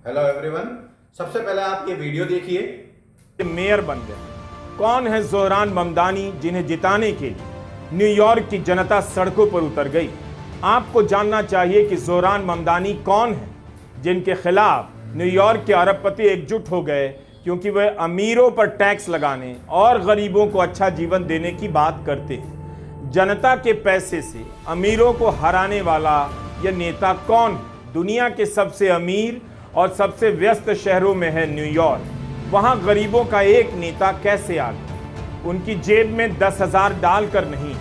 Hello everyone, सबसे पहले आप ये वीडियो देखिए। मेयर बन गए। कौन है ज़ोहरान ममदानी, जिन्हें जिताने के लिए न्यूयॉर्क की जनता सड़कों पर उतर गई? आपको जानना चाहिए कि ज़ोहरान ममदानी कौन है, जिनके खिलाफ न्यूयॉर्क के अरबपति एकजुट हो गए क्योंकि वे अमीरों पर टैक्स लगाने और गरीबों को अच्छा जीवन देने की बात करते हैं। जनता के पैसे से अमीरों को हराने वाला यह नेता कौन है? दुनिया के सबसे अमीर और सबसे व्यस्त शहरों में है न्यूयॉर्क। वहां गरीबों का एक नेता कैसे आ गया? उनकी जेब में 10,000 डालकर नहीं,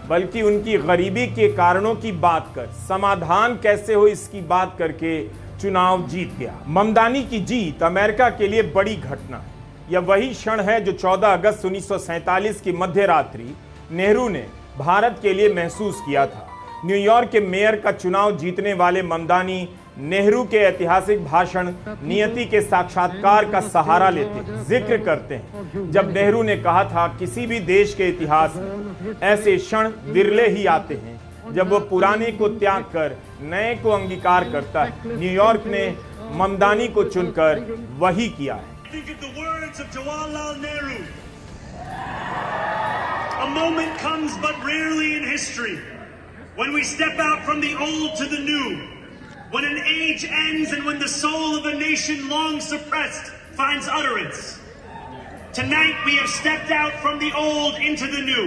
बल्कि उनकी गरीबी के कारणों की बात कर समाधान कैसे हो इसकी बात करके चुनाव जीत गया। ममदानी की जीत अमेरिका के लिए बड़ी घटना है। यह वही क्षण है जो 14 अगस्त 1947 की मध्य रात्रि नेहरू ने भारत के लिए महसूस किया था। न्यूयॉर्क के मेयर का चुनाव जीतने वाले ममदानी नेहरू के ऐतिहासिक भाषण नियति के साक्षात्कार का सहारा लेते हैं। जिक्र करते हैं जब नेहरू ने कहा था, किसी भी देश के इतिहास में ऐसे क्षण विरले ही आते हैं जब वो पुराने को त्याग कर नए को अंगीकार करता है। न्यूयॉर्क ने ममदानी को चुनकर वही किया है। A moment comes but rarely in history when we step out from the old to the new, when an age ends and when the soul of a nation long suppressed finds utterance. Tonight we have stepped out from the old into the new.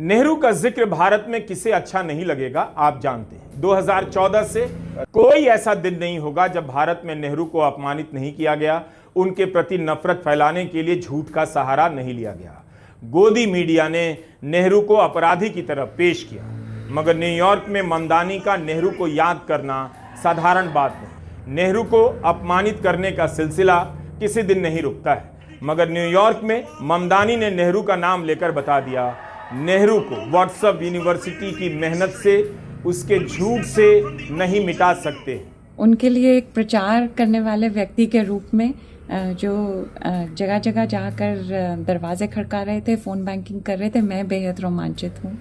Nehru का जिक्र भारत में किसे अच्छा नहीं लगेगा, आप जानते हैं। 2014 से कोई ऐसा दिन नहीं होगा जब भारत में नेहरू को अपमानित नहीं किया गया, उनके प्रति नफरत फैलाने के लिए झूठ का सहारा नहीं लिया गया। गोदी मीडिया ने नेहरू को अपराधी की तरह पेश किया, मगर न्यूयॉर्क में ममदानी का नेहरू को याद करना साधारण बात नहीं। नेहरू को अपमानित करने का सिलसिला किसी दिन नहीं रुकता है, मगर न्यूयॉर्क में ममदानी ने नेहरू का नाम लेकर बता दिया, नेहरू को व्हाट्सएप यूनिवर्सिटी की मेहनत से, उसके झूठ से नहीं मिटा सकते। उनके लिए एक प्रचार करने वाले व्यक्ति के रूप में जो जगह जगह जाकर दरवाजे खड़का रहे थे, फ़ोन बैंकिंग कर रहे थे, मैं बेहद रोमांचित हूँ।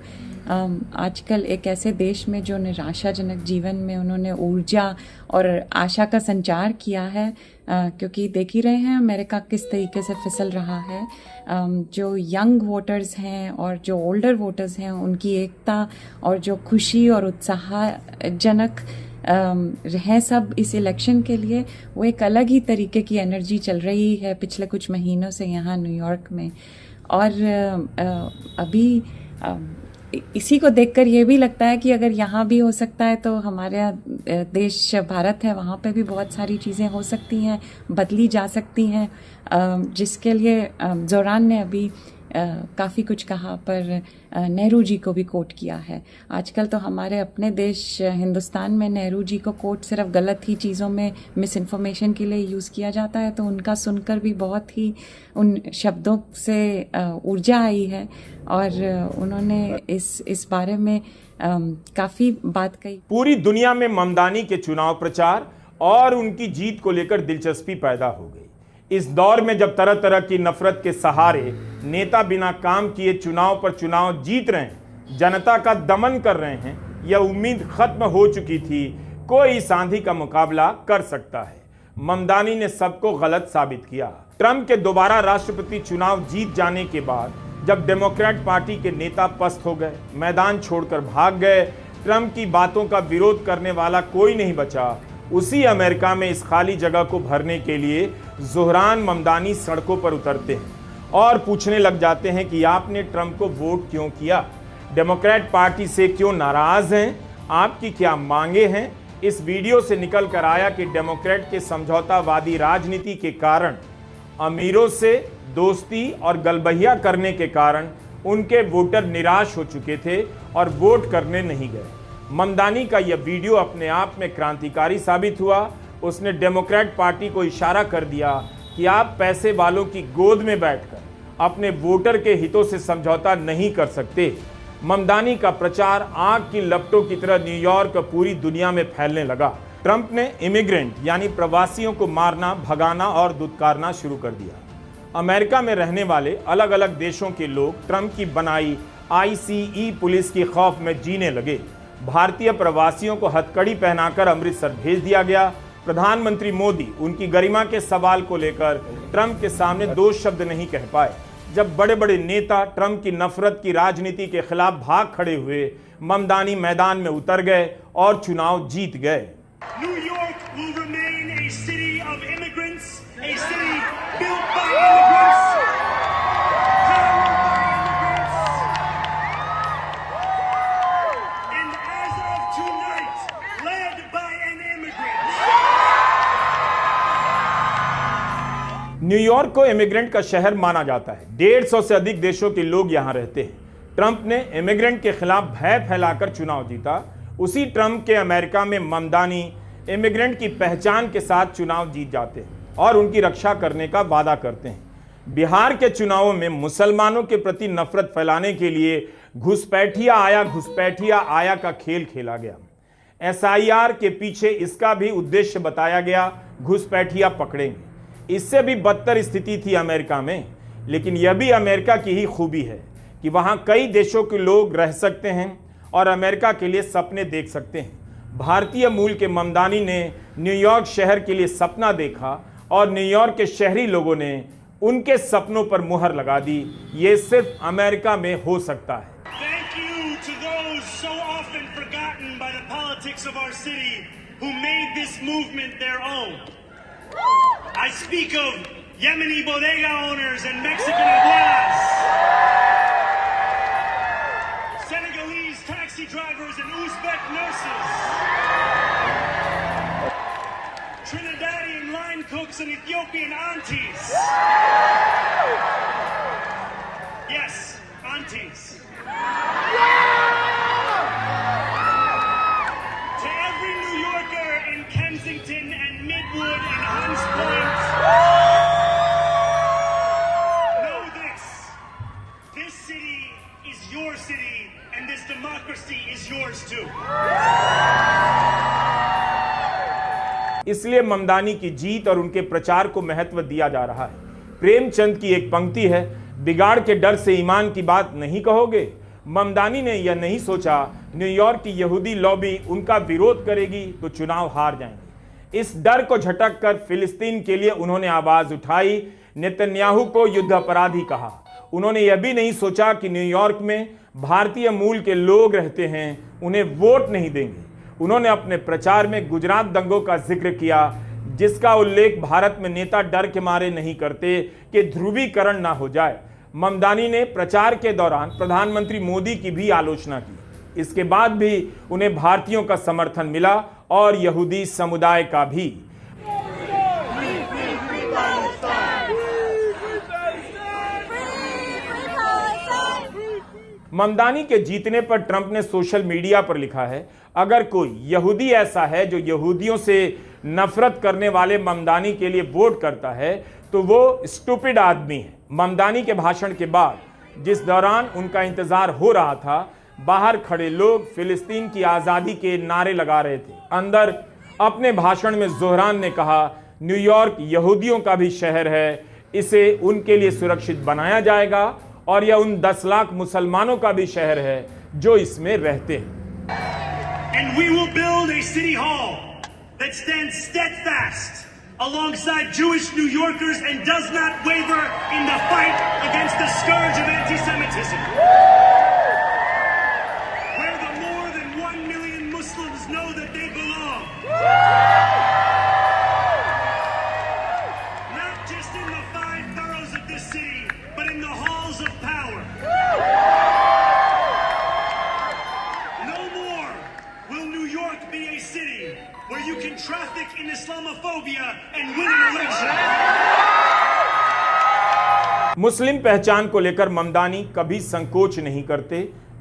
आजकल एक ऐसे देश में जो निराशाजनक जीवन में उन्होंने ऊर्जा और आशा का संचार किया है, क्योंकि देख ही रहे हैं अमेरिका किस तरीके से फिसल रहा है। जो यंग वोटर्स हैं और जो ओल्डर वोटर्स हैं, उनकी एकता और जो खुशी और उत्साहजनक हैं सब इस इलेक्शन के लिए, वो एक अलग ही तरीके की एनर्जी चल रही है पिछले कुछ महीनों से यहाँ न्यूयॉर्क में। और अभी इसी को देखकर ये भी लगता है कि अगर यहाँ भी हो सकता है तो हमारे देश भारत है, वहाँ पे भी बहुत सारी चीज़ें हो सकती हैं, बदली जा सकती हैं, जिसके लिए ज़ोहरान ने अभी काफ़ी कुछ कहा, पर नेहरू जी को भी कोट किया है। आजकल तो हमारे अपने देश हिंदुस्तान में नेहरू जी को कोट सिर्फ गलत ही चीज़ों में, मिस इन्फॉर्मेशन के लिए यूज़ किया जाता है, तो उनका सुनकर भी बहुत ही उन शब्दों से ऊर्जा आई है और उन्होंने इस बारे में काफ़ी बात कही। पूरी दुनिया में ममदानी के चुनाव प्रचार और उनकी जीत को लेकर दिलचस्पी पैदा हो गई। इस दौर में जब तरह तरह की नफरत के सहारे नेता बिना काम किए चुनाव पर चुनाव जीत रहे हैं, जनता का दमन कर रहे हैं, यह उम्मीद खत्म हो चुकी थी कोई इस आंधी का मुकाबला कर सकता है। ममदानी ने सबको गलत साबित किया। ट्रंप के दोबारा राष्ट्रपति चुनाव जीत जाने के बाद जब डेमोक्रेट पार्टी के नेता पस्त हो गए, मैदान छोड़कर भाग गए, ट्रंप की बातों का विरोध करने वाला कोई नहीं बचा, उसी अमेरिका में इस खाली जगह को भरने के लिए ज़ोहरान ममदानी सड़कों पर उतरते हैं और पूछने लग जाते हैं कि आपने ट्रंप को वोट क्यों किया, डेमोक्रेट पार्टी से क्यों नाराज हैं, आपकी क्या मांगे हैं। इस वीडियो से निकल कर आया कि डेमोक्रेट के समझौतावादी राजनीति के कारण, अमीरों से दोस्ती और गलबहिया करने के कारण उनके वोटर निराश हो चुके थे और वोट करने नहीं गए। ममदानी का यह वीडियो अपने आप में क्रांतिकारी साबित हुआ। उसने डेमोक्रेट पार्टी को इशारा कर दिया कि आप पैसे वालों की गोद में बैठकर अपने वोटर के हितों से समझौता नहीं कर सकते। ममदानी का प्रचार आग की लपटों की तरह न्यूयॉर्क पूरी दुनिया में फैलने लगा। ट्रंप ने इमिग्रेंट यानी प्रवासियों को मारना, भगाना और दुत्कारना शुरू कर दिया। अमेरिका में रहने वाले अलग अलग देशों के लोग ट्रंप की बनाई ICE पुलिस की खौफ में जीने लगे। भारतीय प्रवासियों को हथकड़ी पहनाकर अमृतसर भेज दिया गया। प्रधानमंत्री मोदी उनकी गरिमा के सवाल को लेकर ट्रंप के सामने दो शब्द नहीं कह पाए। जब बड़े बड़े नेता ट्रंप की नफरत की राजनीति के खिलाफ भाग खड़े हुए, ममदानी मैदान में उतर गए और चुनाव जीत गए। New York will remain a city of immigrants, a city built by immigrants, powered by immigrants, and as of tonight, led by an immigrant. New York को इमिग्रेंट का शहर माना जाता है। 150 से अधिक देशों के लोग यहां रहते हैं। ट्रंप ने इमिग्रेंट के खिलाफ भय फैलाकर चुनाव जीता। उसी ट्रंप के अमेरिका में ममदानी इमिग्रेंट की पहचान के साथ चुनाव जीत जाते हैं और उनकी रक्षा करने का वादा करते हैं। बिहार के चुनावों में मुसलमानों के प्रति नफरत फैलाने के लिए घुसपैठिया आया का खेल खेला गया। SIR के पीछे इसका भी उद्देश्य बताया गया, घुसपैठिया पकड़ेंगे। इससे भी बदतर स्थिति थी अमेरिका में, लेकिन यह भी अमेरिका की ही खूबी है कि वहां कई देशों के लोग रह सकते हैं और अमेरिका के लिए सपने देख सकते हैं। भारतीय मूल के ममदानी ने न्यूयॉर्क शहर के लिए सपना देखा और न्यूयॉर्क के शहरी लोगों ने उनके सपनों पर मुहर लगा दी। ये सिर्फ अमेरिका में हो सकता है। Thank you to those so often forgotten by the politics of our city who made this movement their own. I speak of Yemeni bodega owners and Mexican abuelas, Senegalese taxi drivers and Uzbek nurses, Trinidadian line cooks and Ethiopian aunties. Yes, aunties. To every New Yorker in Kensington and Midwood and Hunts Point, know this. This city is your city and this democracy is yours too. इसलिए ममदानी की जीत और उनके प्रचार को महत्व दिया जा रहा है। प्रेमचंद की एक पंक्ति है, बिगाड़ के डर से ईमान की बात नहीं कहोगे। ममदानी ने यह नहीं सोचा न्यूयॉर्क की यहूदी लॉबी उनका विरोध करेगी तो चुनाव हार जाएंगे। इस डर को झटक कर फिलिस्तीन के लिए उन्होंने आवाज उठाई, नेतन्याहू को युद्ध अपराधी कहा। उन्होंने यह भी नहीं सोचा कि न्यूयॉर्क में भारतीय मूल के लोग रहते हैं, उन्हें वोट नहीं देंगे। उन्होंने अपने प्रचार में गुजरात दंगों का जिक्र किया, जिसका उल्लेख भारत में नेता डर के मारे नहीं करते कि ध्रुवीकरण ना हो जाए। ममदानी ने प्रचार के दौरान प्रधानमंत्री मोदी की भी आलोचना की। इसके बाद भी उन्हें भारतीयों का समर्थन मिला और यहूदी समुदाय का भी। ममदानी के जीतने पर ट्रंप ने सोशल मीडिया पर लिखा है, अगर कोई यहूदी ऐसा है जो यहूदियों से नफरत करने वाले ममदानी के लिए वोट करता है तो वो स्टूपिड आदमी है। ममदानी के भाषण के बाद, जिस दौरान उनका इंतजार हो रहा था, बाहर खड़े लोग फिलिस्तीन की आजादी के नारे लगा रहे थे। अंदर अपने भाषण में जोहरान ने कहा, न्यूयॉर्क यहूदियों का भी शहर है, इसे उनके लिए सुरक्षित बनाया जाएगा और यह उन 10 लाख मुसलमानों का भी शहर है जो इसमें रहते हैं। And we will build a city hall that stands steadfast alongside Jewish New Yorkers and does not waver in the fight against the scourge of anti-Semitism. Where the more than 1 million Muslims know that they belong. Not just in the 5 boroughs of this city, but in the halls of power. No more will New York be a city where you can traffic in Islamophobia and win an election. मुस्लिम पहचान को लेकर ममदानी कभी संकोच नहीं करते।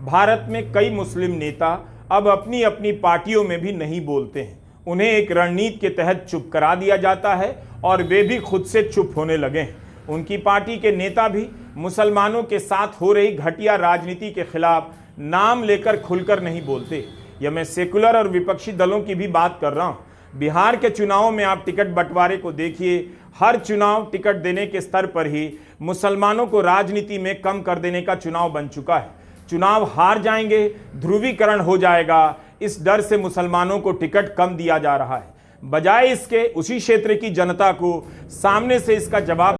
भारत में कई मुस्लिम नेता अब अपनी अपनी पार्टियों में भी नहीं बोलते हैं। उन्हें एक रणनीति के तहत चुप करा दिया जाता है और वे भी खुद से चुप होने लगे हैं। उनकी पार्टी के नेता भी मुसलमानों के साथ हो रही घटिया राजनीति के खिलाफ नाम लेकर खुलकर नहीं बोलते। यह मैं सेकुलर और विपक्षी दलों की भी बात कर रहा हूं। बिहार के चुनावों में आप टिकट बंटवारे को देखिए, हर चुनाव टिकट देने के स्तर पर ही मुसलमानों को राजनीति में कम कर देने का चुनाव बन चुका है। चुनाव हार जाएंगे, ध्रुवीकरण हो जाएगा, इस डर से मुसलमानों को टिकट कम दिया जा रहा है। बजाय इसके उसी क्षेत्र की जनता को सामने से इसका जवाब